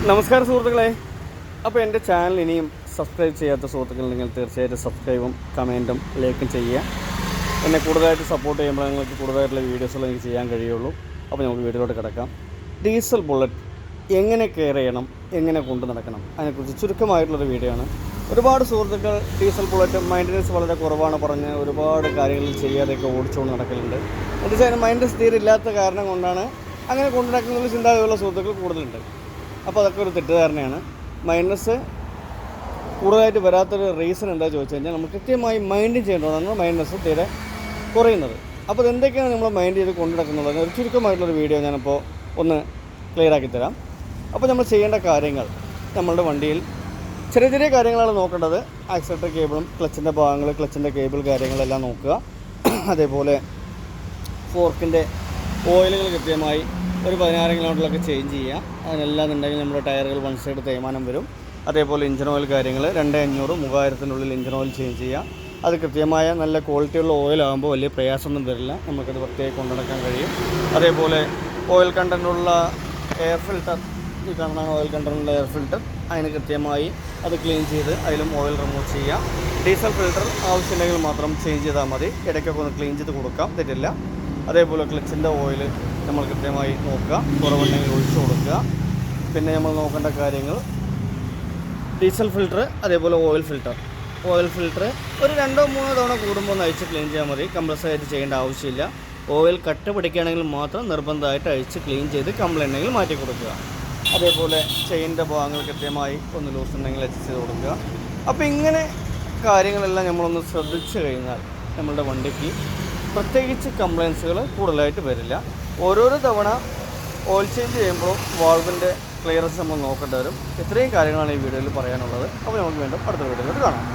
നമസ്കാരം സുഹൃത്തുക്കളെ. അപ്പോൾ എൻ്റെ ചാനൽ ഇനിയും സബ്സ്ക്രൈബ് ചെയ്യാത്ത സുഹൃത്തുക്കളുണ്ടെങ്കിൽ തീർച്ചയായിട്ടും സബ്സ്ക്രൈബും കമൻറ്റും ലൈക്കും ചെയ്യുക. എന്നെ കൂടുതലായിട്ട് സപ്പോർട്ട് ചെയ്യുമ്പോൾ നിങ്ങൾക്ക് കൂടുതലായിട്ടുള്ള വീഡിയോസുകൾ എനിക്ക് ചെയ്യാൻ കഴിയുള്ളൂ. അപ്പോൾ നമുക്ക് വീഡിയോയിലോട്ട് കിടക്കാം. ഡീസൽ ബുള്ളറ്റ് എങ്ങനെ കെയർ ചെയ്യണം, എങ്ങനെ കൊണ്ടു നടക്കണം, അതിനെക്കുറിച്ച് ചുരുക്കമായിട്ടുള്ളൊരു വീഡിയോ ആണ്. ഒരുപാട് സുഹൃത്തുക്കൾ ഡീസൽ ബുള്ളറ്റ് മെയിൻ്റനൻസ് വളരെ കുറവാണ് പറഞ്ഞ് ഒരുപാട് കാര്യങ്ങൾ ചെയ്യാതെയൊക്കെ ഓടിച്ചുകൊണ്ട് നടക്കലുണ്ട്. എന്താ മെയിൻ്റനൻസ് തീരെ ഇല്ലാത്ത കാരണം കൊണ്ടാണ് അങ്ങനെ കൊണ്ടു നടക്കുന്ന ചിന്താഗതിയുള്ള സുഹൃത്തുക്കൾ കൂടുതലുണ്ട്. അപ്പോൾ അതൊക്കെ ഒരു തെറ്റിദ്ധാരണയാണ്. മൈനസ് കൂടുതലായിട്ട് വരാത്തൊരു റീസൺ എന്താ ചോദിച്ചു കഴിഞ്ഞാൽ നമ്മൾ കൃത്യമായി മൈൻഡ് ചെയ്യേണ്ടതാണ് മൈനസ് തീരെ കുറയുന്നത്. അപ്പോൾ അതെന്തൊക്കെയാണ് നമ്മൾ മൈൻഡ് ചെയ്ത് കൊണ്ടു നടക്കുന്നുള്ളത് ഒരു ചുരുക്കമായിട്ടുള്ളൊരു വീഡിയോ ഞാനിപ്പോൾ ഒന്ന് ക്ലിയർ ആക്കി തരാം. അപ്പോൾ നമ്മൾ ചെയ്യേണ്ട കാര്യങ്ങൾ, നമ്മളുടെ വണ്ടിയിൽ ചെറിയ ചെറിയ കാര്യങ്ങളാണ് നോക്കേണ്ടത്. ആക്സിലറേറ്റർ കേബിളും ക്ലച്ചിൻ്റെ ഭാഗങ്ങൾ, ക്ലച്ചിൻ്റെ കേബിൾ കാര്യങ്ങളെല്ലാം നോക്കുക. അതേപോലെ ഫോർക്കിൻ്റെ ഓയിലുകൾ കൃത്യമായി ഒരു 16 കിലോമീറ്ററിലൊക്കെ ചേഞ്ച് ചെയ്യുക. അതിനെല്ലാം ഉണ്ടെങ്കിൽ നമ്മുടെ ടയറുകൾ വൺ സൈഡ് തേയ്മാനം വരും. അതേപോലെ ഇഞ്ചിൻ ഓയിൽ കാര്യങ്ങൾ 2500 3000-നുള്ളിൽ ഇഞ്ചിൻ ഓയിൽ ചേഞ്ച് ചെയ്യുക. അത് കൃത്യമായ നല്ല ക്വാളിറ്റിയുള്ള ഓയിലാകുമ്പോൾ വലിയ പ്രയാസമൊന്നും വരില്ല, നമുക്കത് പ്രത്യേകം കൊണ്ടുനടക്കാൻ കഴിയും. അതേപോലെ ഓയിൽ കണ്ടൻറ്റുള്ള എയർ ഫിൽട്ടർ, ഈ കാണുന്ന ഓയിൽ കണ്ടൻറ്റുള്ള എയർ ഫിൽട്ടർ, അതിന് കൃത്യമായി അത് ക്ലീൻ ചെയ്ത് അതിലും ഓയിൽ റിമൂവ് ചെയ്യുക. ഡീസൽ ഫിൽട്ടർ ആവശ്യമുണ്ടെങ്കിൽ മാത്രം ചേഞ്ച് ചെയ്താൽ മതി, ഇടയ്ക്കൊക്കെ ഒന്ന് ക്ലീൻ ചെയ്ത് കൊടുക്കാം, തെറ്റില്ല. അതേപോലെ ക്ലച്ചിൻ്റെ ഓയിൽ നമ്മൾ കൃത്യമായി നോക്കുക, കുറവുണ്ടെങ്കിൽ ഒഴിച്ചു കൊടുക്കുക. പിന്നെ നമ്മൾ നോക്കേണ്ട കാര്യങ്ങൾ ഡീസൽ ഫിൽട്ടർ, അതേപോലെ ഓയിൽ ഫിൽട്ടർ ഒരു 2-3 തവണ കൂടുമ്പോൾ ഒന്ന് അഴിച്ച് ക്ലീൻ ചെയ്യാൽ മതി, കംപ്രസ്സായിട്ട് ചെയ്യേണ്ട ആവശ്യമില്ല. ഓയിൽ കട്ട പിടിക്കുകയാണെങ്കിൽ മാത്രം നിർബന്ധമായിട്ട് അഴിച്ച് ക്ലീൻ ചെയ്ത് കംപ്ലൈൻ്റ് ഉണ്ടെങ്കിൽ മാറ്റി കൊടുക്കുക. അതേപോലെ ചെയിൻ്റെ ഭാഗങ്ങൾ കൃത്യമായി ഒന്ന് ലൂസ് ഉണ്ടെങ്കിൽ അഡ്ജസ്റ്റ് ചെയ്ത് കൊടുക്കുക. അപ്പോൾ ഇങ്ങനെ കാര്യങ്ങളെല്ലാം നമ്മളൊന്ന് ശ്രദ്ധിച്ചു കഴിഞ്ഞാൽ നമ്മളുടെ വണ്ടിക്ക് പ്രത്യേകിച്ച് കംപ്ലയിൻസുകൾ കൂടുതലായിട്ട് വരില്ല. ഓരോരോ തവണ ഓയിൽ ചേഞ്ച് ചെയ്യുമ്പോൾ വാൾവിൻ്റെ ക്ലിയറൻസ് നമ്മൾ നോക്കേണ്ടി വരും. ഇത്രയും കാര്യങ്ങളാണ് ഈ വീഡിയോയിൽ പറയാനുള്ളത്. അപ്പോൾ നമുക്ക് വീണ്ടും അടുത്ത വീഡിയോയിൽ കാണാം.